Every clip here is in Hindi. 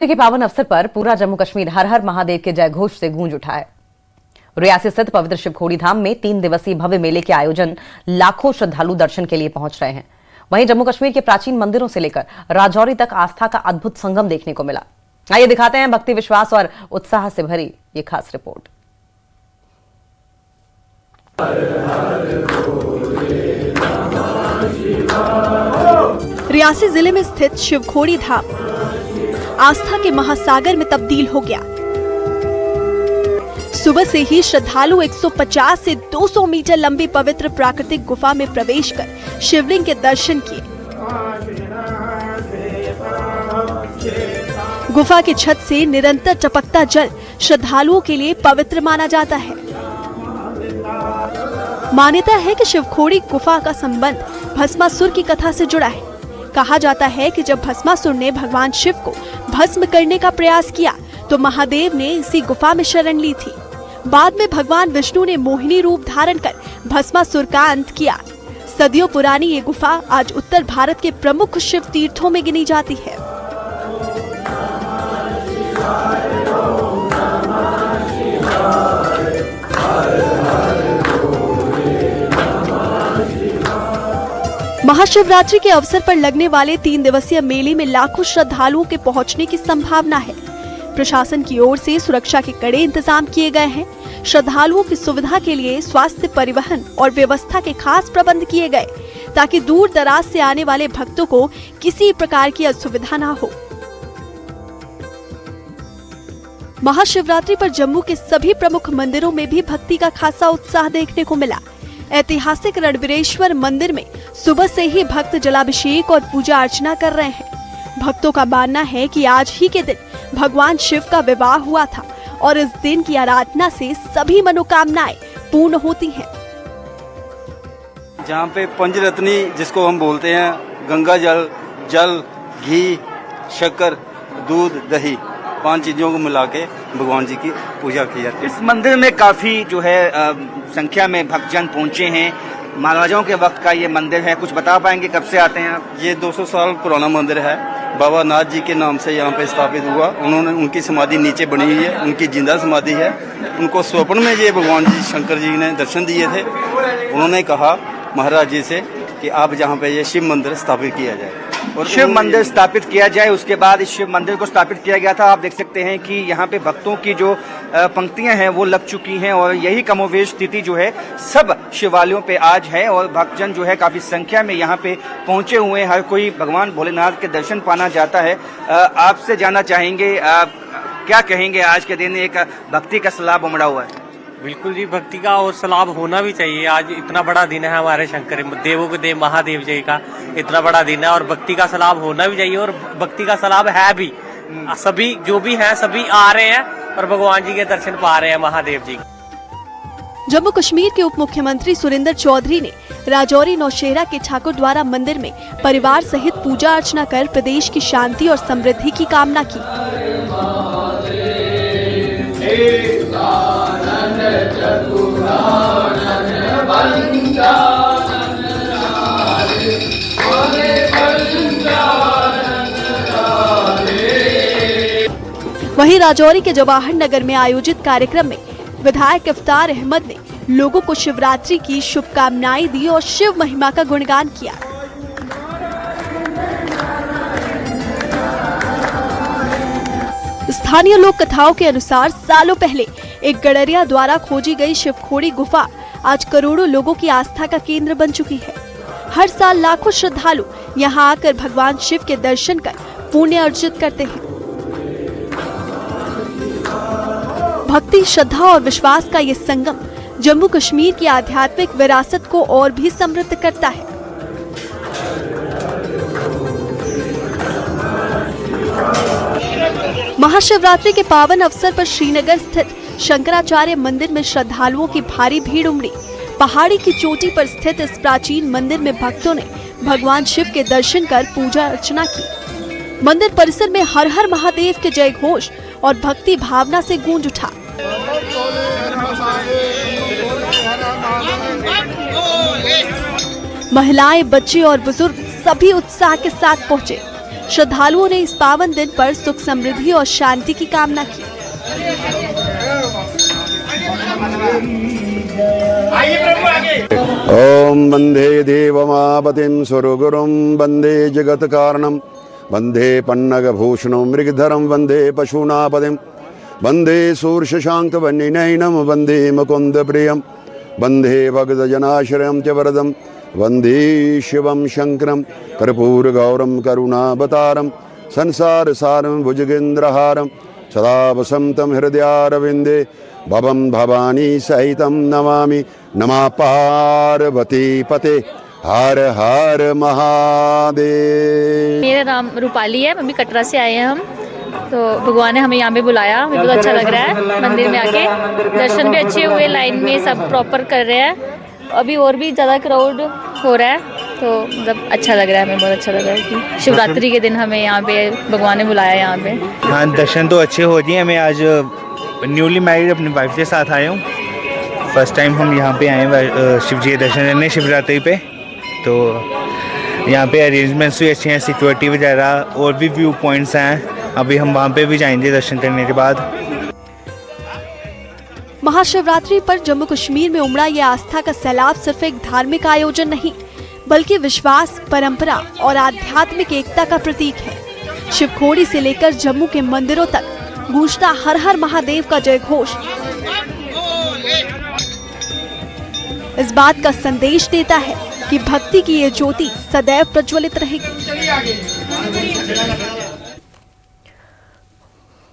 के पावन अवसर पर पूरा जम्मू कश्मीर हर हर महादेव के जय घोष से गूंज उठा है। रियासी स्थित पवित्र शिवखोड़ी धाम में 3 दिवसीय भव्य मेले के आयोजन लाखों श्रद्धालु दर्शन के लिए पहुंच रहे हैं। वहीं जम्मू कश्मीर के प्राचीन मंदिरों से लेकर राजौरी तक आस्था का अद्भुत संगम देखने को मिला। आइए दिखाते हैं भक्ति, विश्वास और उत्साह से भरी ये खास रिपोर्ट। रियासी जिले में स्थित शिवखोड़ी धाम आस्था के महासागर में तब्दील हो गया। सुबह से ही श्रद्धालु 150 से 200 मीटर लंबी पवित्र प्राकृतिक गुफा में प्रवेश कर शिवलिंग के दर्शन किए। गुफा की छत से निरंतर टपकता जल श्रद्धालुओं के लिए पवित्र माना जाता है। मान्यता है कि शिवखोड़ी गुफा का संबंध भस्मासुर की कथा से जुड़ा है। कहा जाता है कि जब भस्मासुर ने भगवान शिव को भस्म करने का प्रयास किया तो महादेव ने इसी गुफा में शरण ली थी। बाद में भगवान विष्णु ने मोहिनी रूप धारण कर भस्मासुर का अंत किया। सदियों पुरानी ये गुफा आज उत्तर भारत के प्रमुख शिव तीर्थों में गिनी जाती है। महाशिवरात्रि के अवसर पर लगने वाले 3 दिवसीय मेले में लाखों श्रद्धालुओं के पहुंचने की संभावना है। प्रशासन की ओर से सुरक्षा के कड़े इंतजाम किए गए हैं। श्रद्धालुओं की सुविधा के लिए स्वास्थ्य, परिवहन और व्यवस्था के खास प्रबंध किए गए ताकि दूर दराज से आने वाले भक्तों को किसी प्रकार की असुविधा न हो। महाशिवरात्रि पर जम्मू के सभी प्रमुख मंदिरों में भी भक्ति का खासा उत्साह देखने को मिला। ऐतिहासिक रणबीरेश्वर मंदिर में सुबह से ही भक्त जलाभिषेक और पूजा अर्चना कर रहे हैं। भक्तों का मानना है कि आज ही के दिन भगवान शिव का विवाह हुआ था और इस दिन की आराधना से सभी मनोकामनाएं पूर्ण होती हैं। जहाँ पे पंचरत्नी जिसको हम बोलते हैं, गंगा जल, जल, घी, शक्कर, दूध, दही, 5 चीजों को मिला के भगवान जी की पूजा की जाती है। इस मंदिर में काफी जो है संख्या में भक्तजन पहुंचे हैं। महाराजाओं के वक्त का ये मंदिर है, कुछ बता पाएंगे कब से आते हैं आप? ये 200 साल पुराना मंदिर है। बाबा नाथ जी के नाम से यहाँ पे स्थापित हुआ। उनकी समाधि नीचे बनी हुई है, उनकी जिंदा समाधि है। उनको स्वप्न में ये भगवान जी शंकर जी ने दर्शन दिए थे। उन्होंने कहा महाराज जी से कि आप जहाँ पे ये शिव मंदिर स्थापित किया जाए और शिव मंदिर स्थापित किया जाए। उसके बाद इस शिव मंदिर को स्थापित किया गया था। आप देख सकते हैं कि यहाँ पे भक्तों की जो पंक्तियां हैं वो लग चुकी हैं और यही कमोवेश स्थिति जो है सब शिवालयों पे आज है और भक्तजन जो है काफी संख्या में यहाँ पे पहुंचे हुए हैं। हर कोई भगवान भोलेनाथ के दर्शन पाना चाहता है। आपसे जानना चाहेंगे, क्या कहेंगे, आज के दिन एक भक्ति का सैलाब उमड़ा हुआ है? बिल्कुल जी, भक्ति का और सैलाब होना भी चाहिए। आज इतना बड़ा दिन है हमारे शंकर देवों के देव महादेव जी का, इतना बड़ा दिन है और भक्ति का सैलाब होना भी चाहिए और भक्ति का सैलाब है भी। सभी जो भी हैं सभी आ रहे हैं और भगवान जी के दर्शन पा रहे हैं महादेव जी। जम्मू कश्मीर के उप मुख्यमंत्री सुरेंद्र चौधरी ने राजौरी नौशेरा के ठाकुर द्वारा मंदिर में परिवार सहित पूजा अर्चना कर प्रदेश की शांति और समृद्धि की कामना की। वहीं राजौरी के जवाहर नगर में आयोजित कार्यक्रम में विधायक इफ्तार अहमद ने लोगों को शिवरात्रि की शुभकामनाएं दी और शिव महिमा का गुणगान किया। स्थानीय लोक कथाओं के अनुसार सालों पहले एक गडरिया द्वारा खोजी गई शिवखोड़ी गुफा आज करोड़ों लोगों की आस्था का केंद्र बन चुकी है। हर साल लाखों श्रद्धालु यहां आकर भगवान शिव के दर्शन कर पुण्य अर्जित करते हैं। भक्ति, श्रद्धा और विश्वास का ये संगम जम्मू कश्मीर की आध्यात्मिक विरासत को और भी समृद्ध करता है। महाशिवरात्रि के पावन अवसर पर श्रीनगर स्थित शंकराचार्य मंदिर में श्रद्धालुओं की भारी भीड़ उमड़ी। पहाड़ी की चोटी पर स्थित इस प्राचीन मंदिर में भक्तों ने भगवान शिव के दर्शन कर पूजा अर्चना की। मंदिर परिसर में हर हर महादेव के जय घोष और भक्ति भावना से गूंज उठा। महिलाएं, बच्चे और बुजुर्ग सभी उत्साह के साथ पहुंचे। श्रद्धालुओं ने इस पावन दिन पर सुख समृद्धि और शांति की कामना की। ओम वंदे देवमापतिं सुरगुरुं वंदे जगत कारणं वंदे पन्नगभूषणं मृगधरं वंदे पशूनापतिं वंदे सूर्यशांकवन्निनयनं वंदे मुकुन्दप्रियं वंदे भक्तजनाश्रयं च वरदं वंदे शिवं शंकरं कर्पूरगौरं करुणावतारं संसारसारं भुजगेन्द्रहारं सदा वसन्तं हृदयारविन्दे भवं भवानी सहितं नमामि नमः पार्वती पते हर हर महादेव। मेरा नाम रूपाली है, मम्मी कटरा से आए हैं हम। तो भगवान ने हमें यहाँ पे बुलाया, हमें बहुत अच्छा लग रहा है। मंदिर में आके दर्शन भी अच्छे हुए, लाइन में सब प्रॉपर कर रहे हैं। अभी और भी ज़्यादा क्राउड हो रहा है, तो मतलब अच्छा लग रहा है, हमें बहुत अच्छा लग रहा है कि शिवरात्रि के दिन हमें यहाँ पे भगवान ने बुलाया यहाँ पे। हाँ, दर्शन तो अच्छे हो रही हैं। मैं आज न्यूली मैरिड अपनी वाइफ के साथ आया हूँ। फर्स्ट टाइम हम यहाँ पे आए हैं शिव जी के दर्शन करने शिवरात्रि पे। तो यहाँ पे अरेंजमेंट्स भी अच्छे हैं, सिक्योरिटी वगैरह, और भी व्यू पॉइंट्स हैं। अभी हम वहाँ पे भी जाएंगे दर्शन करने के बाद। महाशिवरात्रि पर जम्मू कश्मीर में उमड़ा ये आस्था का सैलाब सिर्फ एक धार्मिक आयोजन नहीं, बल्कि विश्वास, परंपरा और आध्यात्मिक एकता का प्रतीक है। शिवखोड़ी से लेकर जम्मू के मंदिरों तक गूंजता हर हर महादेव का जय घोष इस बात का संदेश देता है कि भक्ति की ये ज्योति सदैव प्रज्वलित रहेगी।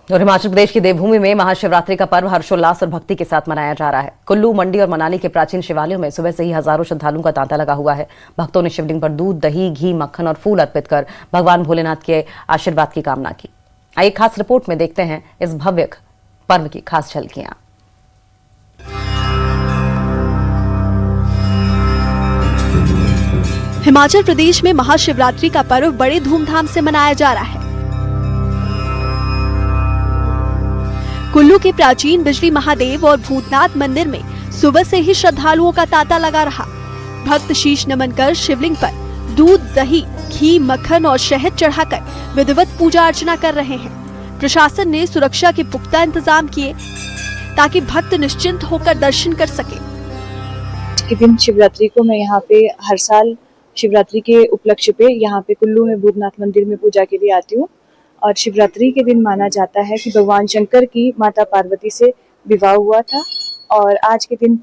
और हिमाचल प्रदेश की देवभूमि में महाशिवरात्रि का पर्व हर्षोल्लास और भक्ति के साथ मनाया जा रहा है। कुल्लू, मंडी और मनाली के प्राचीन शिवालयों में सुबह से ही हजारों श्रद्धालुओं का तांता लगा हुआ है। भक्तों ने शिवलिंग पर दूध, दही, घी, मक्खन और फूल अर्पित कर भगवान भोलेनाथ के आशीर्वाद की कामना की। आइए खास रिपोर्ट में देखते हैं इस भव्य पर्व की खास झलकियां। हिमाचल प्रदेश में महाशिवरात्रि का पर्व बड़े धूमधाम से मनाया जा रहा है। कुल्लू के प्राचीन बिजली महादेव और भूतनाथ मंदिर में सुबह से ही श्रद्धालुओं का तांता लगा रहा। भक्त शीश नमन कर शिवलिंग पर दूध, दही, घी, मक्खन और शहद चढ़ाकर विधिवत पूजा अर्चना कर रहे हैं। प्रशासन ने सुरक्षा के पुख्ता इंतजाम किए ताकि भक्त निश्चिंत होकर दर्शन कर सके। के दिन शिवरात्रि को मैं यहाँ पे हर साल शिवरात्रि के उपलक्ष्य पे यहाँ पे कुल्लू में भूतनाथ मंदिर में पूजा के लिए आती हूँ। और शिवरात्रि के दिन माना जाता है कि भगवान शंकर की माता पार्वती से विवाह हुआ था। और आज के दिन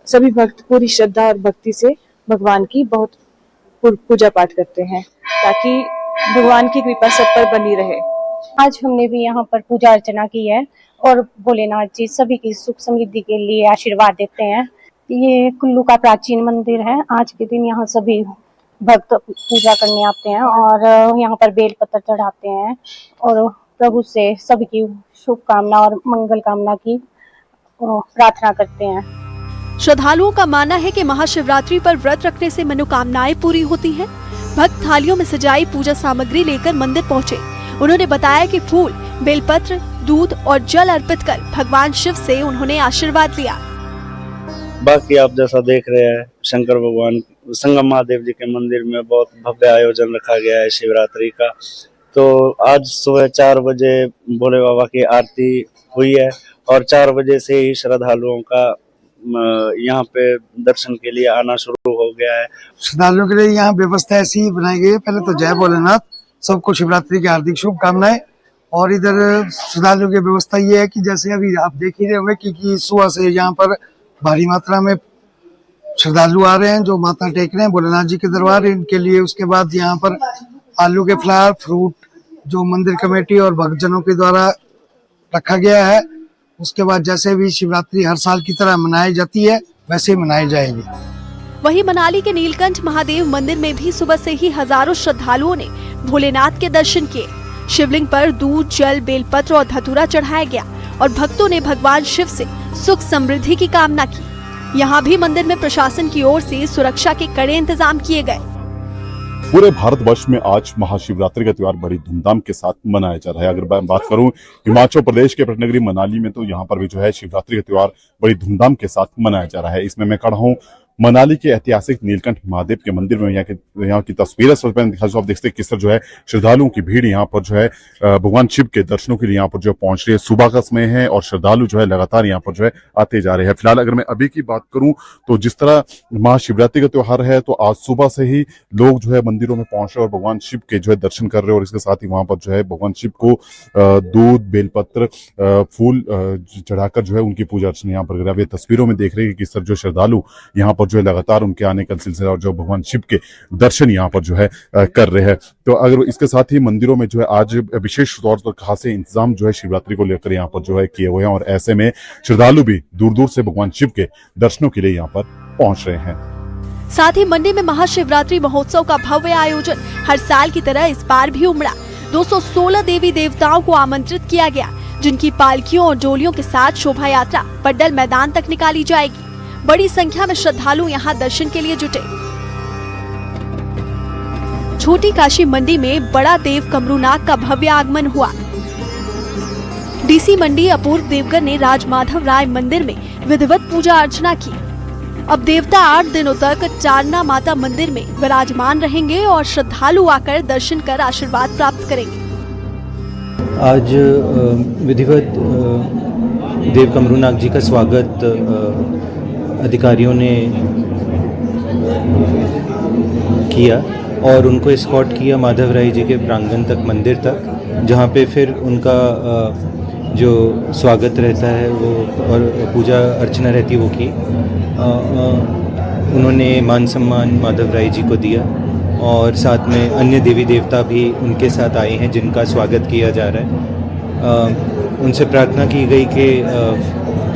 सभी भक्त पूरी श्रद्धा और भक्ति से भगवान की बहुत पूजा पाठ करते हैं ताकि भगवान की कृपा सब पर बनी रहे। आज हमने भी यहाँ पर पूजा अर्चना की है और भोलेनाथ जी सभी की सुख समृद्धि के लिए आशीर्वाद देते हैं। ये कुल्लू का प्राचीन मंदिर है। आज के दिन यहाँ सभी भक्त पूजा करने आते हैं और यहाँ पर बेल पत्र चढ़ाते हैं और प्रभु से सभी की शुभकामना और मंगल कामना की प्रार्थना करते हैं। श्रद्धालुओं का मानना है कि महाशिवरात्रि पर व्रत रखने से मनोकामनाएं पूरी होती हैं। भक्त थालियों में सजाई पूजा सामग्री लेकर मंदिर पहुँचे। उन्होंने बताया कि फूल, बेलपत्र, दूध और जल अर्पित कर भगवान शिव से उन्होंने आशीर्वाद लिया। बाकी आप जैसा देख रहे हैं, शंकर भगवान संगम महादेव जी के मंदिर में बहुत भव्य आयोजन रखा गया है शिवरात्रि का। तो आज सुबह 4 बजे भोले बाबा की आरती हुई है और 4 बजे से ही श्रद्धालुओं का यहाँ पे दर्शन के लिए आना शुरू हो गया है। श्रद्धालुओं के लिए यहाँ व्यवस्था ऐसी ही बनाई गई है। पहले तो जय भोलेनाथ, सबको शिवरात्रि की हार्दिक शुभकामनाएं। और इधर श्रद्धालुओं की व्यवस्था ये है कि जैसे अभी आप देख ही रहे होंगे कि सुबह से यहाँ पर भारी मात्रा में श्रद्धालु आ रहे हैं जो माथा टेक रहे हैं भोलेनाथ जी के दरबार। इनके लिए उसके बाद यहाँ पर आलू के फ्लावर, फ्रूट जो मंदिर कमेटी और भक्तजनों के द्वारा रखा गया है, उसके बाद जैसे भी शिवरात्रि हर साल की तरह मनाई जाती है वैसे ही मनाई जाएगी। वहीं मनाली के नीलकंठ महादेव मंदिर में भी सुबह से ही हजारों श्रद्धालुओं ने भोलेनाथ के दर्शन किए। शिवलिंग पर दूध, जल, बेलपत्र और धतूरा चढ़ाया गया और भक्तों ने भगवान शिव से सुख समृद्धि की कामना की। यहाँ भी मंदिर में प्रशासन की ओर से सुरक्षा के कड़े इंतजाम किए गए। पूरे भारतवर्ष में आज महाशिवरात्रि का त्योहार बड़ी धूमधाम के साथ मनाया जा रहा है। अगर मैं बात करूं हिमाचल प्रदेश के पर्यटन नगरी मनाली में, तो यहाँ पर भी जो है शिवरात्रि का त्योहार बड़ी धूमधाम के साथ मनाया जा रहा है। इसमें मैं खड़ा हूँ मनाली के ऐतिहासिक नीलकंठ महादेव के मंदिर में यहाँ की तस्वीरें आप देखते हैं किस तरह जो है श्रद्धालुओं की भीड़ यहाँ पर जो है भगवान शिव के दर्शनों के लिए यहाँ पर जो पहुंच रही है। सुबह का समय है और श्रद्धालु जो है लगातार यहाँ पर जो है आते जा रहे हैं। फिलहाल अगर मैं अभी की बात करूं तो जिस तरह महाशिवरात्रि का त्योहार है तो आज सुबह से ही लोग जो है मंदिरों में पहुंच रहे और भगवान शिव के जो है दर्शन कर रहे हैं और इसके साथ ही वहां पर जो है भगवान शिव को दूध, बेलपत्र, फूल चढ़ाकर जो है उनकी पूजा अर्चना यहाँ पर करा। तस्वीरों में देख रहे हैं कि किस तरह जो श्रद्धालु यहाँ पर जो है लगातार उनके आने का सिलसिला और जो भगवान शिव के दर्शन यहाँ पर जो है कर रहे हैं। तो अगर इसके साथ ही मंदिरों में जो है आज विशेष तौर पर खासे इंतजाम जो है शिवरात्रि को लेकर यहाँ पर जो है किए हुए हैं और ऐसे में श्रद्धालु भी दूर दूर से भगवान शिव के दर्शनों के लिए यहाँ पर पहुंच रहे हैं। साथ ही मंडी में महाशिवरात्रि महोत्सव का भव्य आयोजन हर साल की तरह इस बार भी उमड़ा। 216 देवी देवताओं को आमंत्रित किया गया, जिनकी पालकियों और डोलियों के साथ शोभा यात्रा पड्डल मैदान तक निकाली जाएगी। बड़ी संख्या में श्रद्धालु यहां दर्शन के लिए जुटे। छोटी काशी मंडी में बड़ा देव कमरूनाग का भव्य आगमन हुआ। डीसी मंडी अपूर्व देवगर ने राजमाधव राय मंदिर में विधिवत पूजा अर्चना की। अब देवता 8 दिनों तक चारना माता मंदिर में विराजमान रहेंगे और श्रद्धालु आकर दर्शन कर आशीर्वाद प्राप्त करेंगे। आज विधिवत देव कमरूनाग जी का स्वागत अधिकारियों ने किया और उनको एस्कॉर्ट किया माधव राय जी के प्रांगण तक, मंदिर तक, जहाँ पे फिर उनका जो स्वागत रहता है वो और पूजा अर्चना रहती है वो की। उन्होंने मान सम्मान माधव राय जी को दिया और साथ में अन्य देवी देवता भी उनके साथ आए हैं जिनका स्वागत किया जा रहा है। उनसे प्रार्थना की गई कि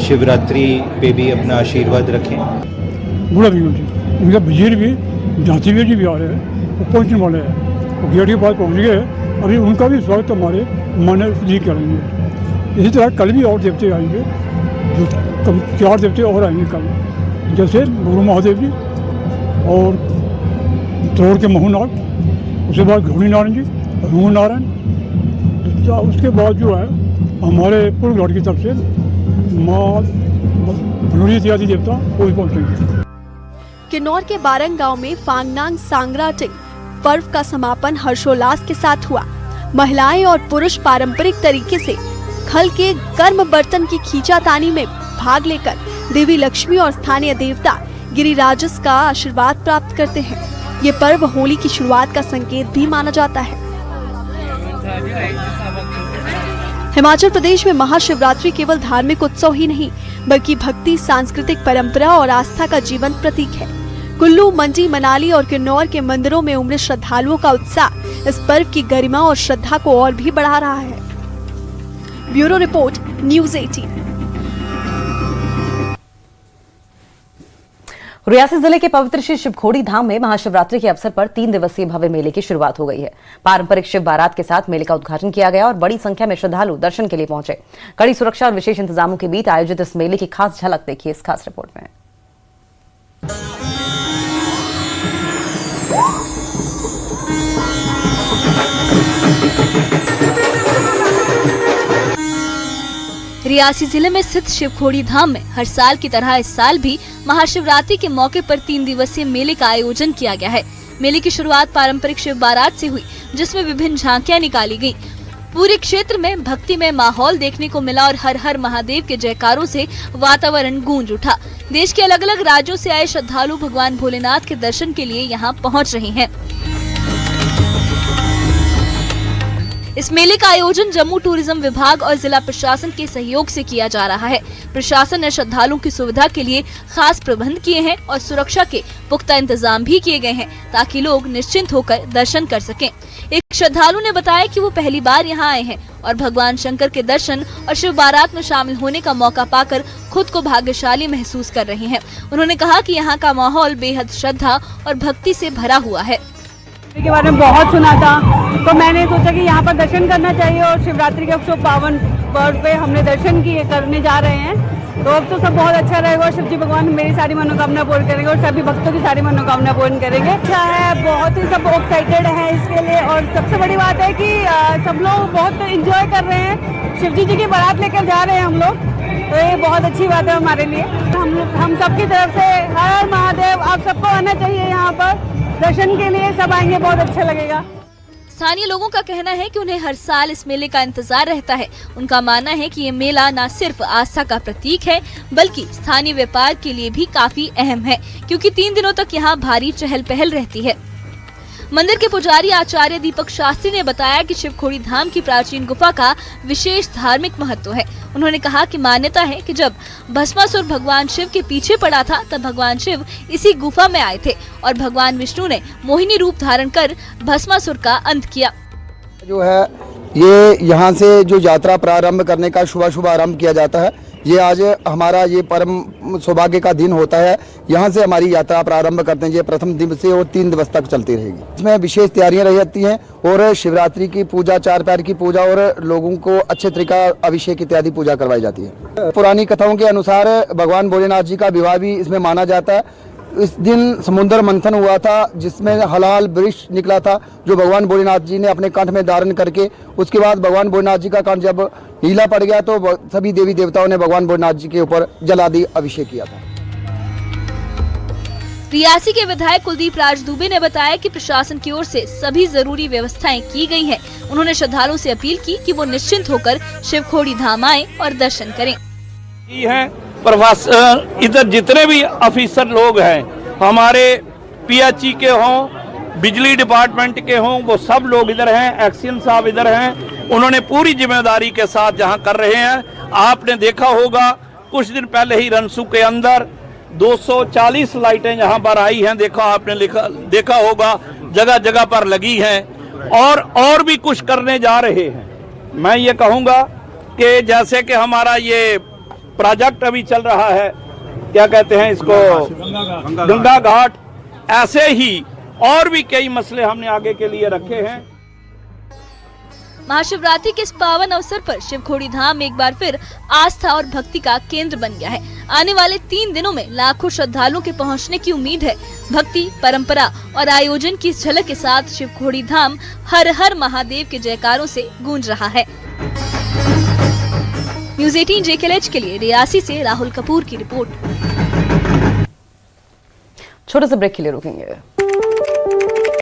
शिवरात्रि पे भी अपना आशीर्वाद रखें। बूढ़ा भी उनका वजीर भी, झांसी जी भी आ रहे हैं, वो पहुँचने वाले हैं, वो गेट के पास पहुँच गए। अभी उनका भी स्वागत हमारे मानव जी करेंगे। इसी तरह कल भी और देवते आएंगे, जो 4 देवते और आएंगे कल, जैसे गुरु महादेव जी और तोड़ के मोहनाग, उसके बाद घोड़ी नारायण जी, रूम नारायण, उसके बाद जो है हमारे पूर्व लौट की तरफ से माँ भनोरी इत्यादि देवता वो भी पहुँचेंगे। किन्नौर के बारंग गांव में फांगनांग सांगराटिंग पर्व का समापन हर्षोल्लास के साथ हुआ। महिलाएं और पुरुष पारंपरिक तरीके से खल के गर्म बर्तन की खींचातानी में भाग लेकर देवी लक्ष्मी और स्थानीय देवता गिरिराजस का आशीर्वाद प्राप्त करते हैं। ये पर्व होली की शुरुआत का संकेत भी माना जाता है। हिमाचल प्रदेश में महाशिवरात्रि केवल धार्मिक उत्सव ही नहीं, बल्कि भक्ति, सांस्कृतिक परंपरा और आस्था का जीवंत प्रतीक है। कुल्लू, मंडी, मनाली और किन्नौर के मंदिरों में उमड़े श्रद्धालुओं का उत्साह इस पर्व की गरिमा और श्रद्धा को और भी बढ़ा रहा है। Bureau report, news 18। रियासी जिले के पवित्र श्री शिवखोड़ी धाम में महाशिवरात्रि के अवसर पर 3 दिवसीय भव्य मेले की शुरुआत हो गई है। पारंपरिक शिव बारात के साथ मेले का उद्घाटन किया गया और बड़ी संख्या में श्रद्धालु दर्शन के लिए पहुंचे। कड़ी सुरक्षा और विशेष इंतजामों के बीच आयोजित इस मेले की खास झलक देखिए इस खास रिपोर्ट में। रियासी जिले में स्थित शिवखोड़ी धाम में हर साल की तरह इस साल भी महाशिवरात्रि के मौके पर 3 दिवसीय मेले का आयोजन किया गया है। मेले की शुरुआत पारंपरिक शिव बारात से हुई, जिसमें विभिन्न झांकियां निकाली गईं। पूरे क्षेत्र में भक्तिमय माहौल देखने को मिला और हर हर महादेव के जयकारों से वातावरण गूंज उठा। देश के अलग अलग राज्यों से आए श्रद्धालु भगवान भोलेनाथ के दर्शन के लिए यहाँ पहुँच रहे हैं। इस मेले का आयोजन जम्मू टूरिज्म विभाग और जिला प्रशासन के सहयोग से किया जा रहा है। प्रशासन ने श्रद्धालुओं की सुविधा के लिए खास प्रबंध किए हैं और सुरक्षा के पुख्ता इंतजाम भी किए गए हैं ताकि लोग निश्चिंत होकर दर्शन कर सकें। एक श्रद्धालु ने बताया कि वो पहली बार यहाँ आए हैं और भगवान शंकर के दर्शन और शिव बारात में शामिल होने का मौका पाकर खुद को भाग्यशाली महसूस कर रहे हैं। उन्होंने कहा कि यहाँ का माहौल बेहद श्रद्धा और भक्ति से भरा हुआ है। के बारे में बहुत सुना था, तो मैंने सोचा कि यहाँ पर दर्शन करना चाहिए और शिवरात्रि के शुभ पावन पर्व पे हमने दर्शन किए करने जा रहे हैं। तो अब तो सब बहुत अच्छा रहेगा और शिव जी भगवान मेरी सारी मनोकामना पूर्ण करेंगे और सभी भक्तों की सारी मनोकामना पूर्ण करेंगे। अच्छा है, बहुत ही सब एक्साइटेड हैं इसके लिए और सबसे बड़ी बात है कि सब लोग बहुत इंजॉय कर रहे हैं। शिव जी की बारात लेकर जा रहे हैं हम लोग तो ये बहुत अच्छी बात है हमारे लिए। हम सबकी तरफ से हर हर महादेव, आप सबको आना चाहिए यहाँ पर दर्शन के लिए, सब आएंगे, बहुत अच्छा लगेगा। स्थानीय लोगों का कहना है कि उन्हें हर साल इस मेले का इंतजार रहता है। उनका मानना है कि ये मेला न सिर्फ आस्था का प्रतीक है बल्कि स्थानीय व्यापार के लिए भी काफी अहम है, क्योंकि 3 दिनों तक यहाँ भारी चहल पहल रहती है। मंदिर के पुजारी आचार्य दीपक शास्त्री ने बताया कि शिवखोड़ी धाम की प्राचीन गुफा का विशेष धार्मिक महत्व है। उन्होंने कहा कि मान्यता है कि जब भस्मासुर भगवान शिव के पीछे पड़ा था तब भगवान शिव इसी गुफा में आए थे और भगवान विष्णु ने मोहिनी रूप धारण कर भस्मासुर का अंत किया। जो है ये यहाँ से जो यात्रा प्रारंभ करने का शुभ आरंभ किया जाता है, ये आज हमारा ये परम सौभाग्य का दिन होता है। यहाँ से हमारी यात्रा प्रारंभ करते हैं। ये प्रथम दिवस से और 3 दिवस तक चलती रहेगी। इसमें विशेष तैयारियां रहती हैं और शिवरात्रि की पूजा, 4 पैर की पूजा और लोगों को अच्छे तरीका अभिषेक इत्यादि पूजा करवाई जाती है। पुरानी कथाओं के अनुसार भगवान भोलेनाथ जी का विवाह भी इसमें माना जाता है। इस दिन समुद्र मंथन हुआ था जिसमें हलाल वृक्ष निकला था जो भगवान भोलेनाथ जी ने अपने कंठ में धारण करके, उसके बाद भगवान भोलेनाथ जी का कंठ जब नीला पड़ गया तो सभी देवी देवताओं ने भगवान भोलेनाथ जी के ऊपर जलादि अभिषेक किया था। रियासी के विधायक कुलदीप राज दुबे ने बताया कि प्रशासन की ओर से सभी जरूरी व्यवस्थाएं की गई हैं। उन्होंने श्रद्धालुओं से अपील की कि वो निश्चिंत होकर शिवखोड़ी धाम आएं और दर्शन करें। इधर जितने भी ऑफिसर लोग हैं, हमारे पीएचई के हों, बिजली डिपार्टमेंट के हों, वो सब लोग इधर हैं। एक्शन साहब इधर हैं, उन्होंने पूरी जिम्मेदारी के साथ जहां कर रहे हैं। आपने देखा होगा कुछ दिन पहले ही रनसू के अंदर 240 लाइटें यहाँ पर आई हैं, देखा होगा जगह जगह पर लगी हैं और भी कुछ करने जा रहे हैं। मैं ये कहूँगा कि जैसे कि हमारा ये प्रोजेक्ट अभी चल रहा है, क्या कहते हैं इसको, गंगा घाट, ऐसे ही और भी कई मसले हमने आगे के लिए रखे हैं। महाशिवरात्रि के इस पावन अवसर पर शिवखोड़ी धाम एक बार फिर आस्था और भक्ति का केंद्र बन गया है। आने वाले 3 दिनों में लाखों श्रद्धालुओं के पहुंचने की उम्मीद है। भक्ति, परंपरा और आयोजन की इस झलक के साथ शिवखोड़ी धाम हर हर महादेव के जयकारों से गूंज रहा है। न्यूज़ 18 JKLH के लिए रियासी से राहुल कपूर की रिपोर्ट। छोटे से ब्रेक के लिए रुकेंगे।